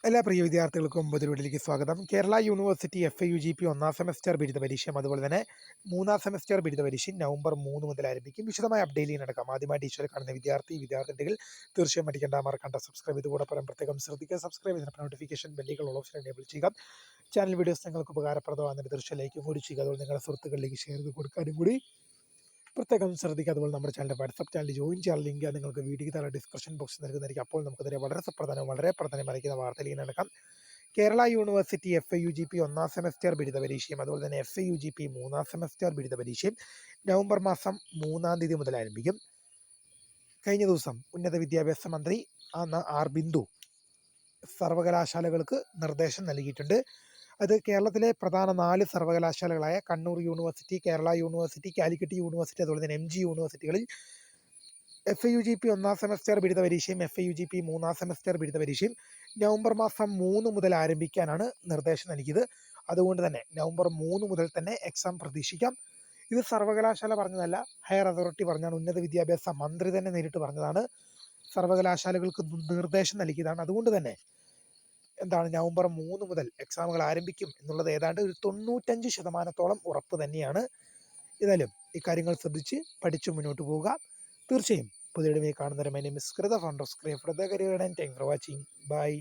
എല്ലാ പ്രിയ വിദ്യാർത്ഥികൾക്കും പുതിയ സ്വാഗതം. കേരള യൂണിവേഴ്സിറ്റി FAUGP ഒന്നാം സെമസ്റ്റർ ബിരുദ പരീക്ഷയും അതുപോലെ തന്നെ മൂന്നാം സെമസ്റ്റർ ബിരുദ പരീക്ഷയും നവംബർ 3 മുതൽ ആരംഭിക്കും. വിശദമായ അപ്ഡേറ്റ് നടക്കാം. ആദ്യമായി ടീച്ചറെ കാണുന്ന വിദ്യാർത്ഥികൾ തീർച്ചയായും മടിക്കേണ്ട, മറക്കണ്ട, സബ്സ്ക്രൈബ് ചെയ്ത് കൂടെ പറയാൻ പ്രത്യേകം ശ്രദ്ധിക്കുക. സബ്സ്ക്രൈബ് ചെയ്ത നോട്ടിഫിക്കേഷൻ ബെല്ലുകൾ ഓൾ ഓപ്ഷൻ എനേബിൾ ചെയ്യുക. ചാനൽ വീഡിയോസ് നിങ്ങൾക്ക് ഉപകാരപ്രദമാകുന്നതിന് തീർച്ചയായും ലൈക്കും കൂടി ചെയ്യുക. അതുപോലെ നിങ്ങളുടെ സുഹൃത്തുക്കളിലേക്ക് ഷെയർ ചെയ്ത് കൊടുക്കാനും കൂടി പ്രത്യേകം ശ്രദ്ധിക്കുക. അതുപോലെ നമ്മുടെ ചാനലിൻ്റെ വാട്സപ്പ് ചാനൽ ജോയിൻ ചെയ്യാൻ ലിങ്ക് നിങ്ങൾക്ക് വീഡിയോ താഴെ ഡിസ്ക്രിപ്ഷൻ ബോക്സിൽ നൽകുന്നതായിരിക്കും. അപ്പോൾ നമുക്കതിനെ വളരെ പ്രാധാന്യമറിയിക്കുന്ന വാർത്തയിലേക്ക് നടക്കാം. കേരള യൂണിവേഴ്സിറ്റി FAUGP ഒന്നാം സെമസ്റ്റർ ബിരുദ പരീക്ഷയും അതുപോലെ തന്നെ FAUGP മൂന്നാം സെമസ്റ്റർ ബിരുദ പരീക്ഷയും നവംബർ മാസം 3 തീയതി മുതൽ ആരംഭിക്കും. കഴിഞ്ഞ ദിവസം ഉന്നത വിദ്യാഭ്യാസ മന്ത്രി ആർ ബിന്ദു സർവകലാശാലകൾക്ക് നിർദ്ദേശം നൽകിയിട്ടുണ്ട്. അത് കേരളത്തിലെ പ്രധാന 4 സർവകലാശാലകളായ Kannur university, Kerala university, Calicut university, അതുപോലെ തന്നെ MG യൂണിവേഴ്സിറ്റികളിൽ FAUGP ഒന്നാം സെമസ്റ്റർ ബിരുദ പരീക്ഷയും FAUGP മൂന്നാം സെമസ്റ്റർ ബിരുദ പരീക്ഷയും നവംബർ മാസം 3 മുതൽ ആരംഭിക്കാനാണ് നിർദ്ദേശം നൽകിയത്. അതുകൊണ്ട് തന്നെ നവംബർ 3 മുതൽ തന്നെ എക്സാം പ്രതീക്ഷിക്കാം. ഇത് സർവകലാശാല പറഞ്ഞതല്ല, ഹയർ അതോറിറ്റി പറഞ്ഞാണ്. ഉന്നത വിദ്യാഭ്യാസ മന്ത്രി തന്നെ നേരിട്ട് പറഞ്ഞതാണ്. സർവകലാശാലകൾക്ക് നിർദ്ദേശം നൽകിയതാണ്. അതുകൊണ്ട് തന്നെ നവംബർ 3 മുതൽ എക്സാമുകൾ ആരംഭിക്കും എന്നുള്ളത് ഏതാണ്ട് ഒരു 95% ഉറപ്പ് തന്നെയാണ്. ഏതായാലും ഇക്കാര്യങ്ങൾ ശ്രദ്ധിച്ച് പഠിച്ചു മുന്നോട്ട് പോവുക. തീർച്ചയായും പുതിയ കാണുന്നവരെ my name is Kritha, founder of screen for the career and thanks for watching. By.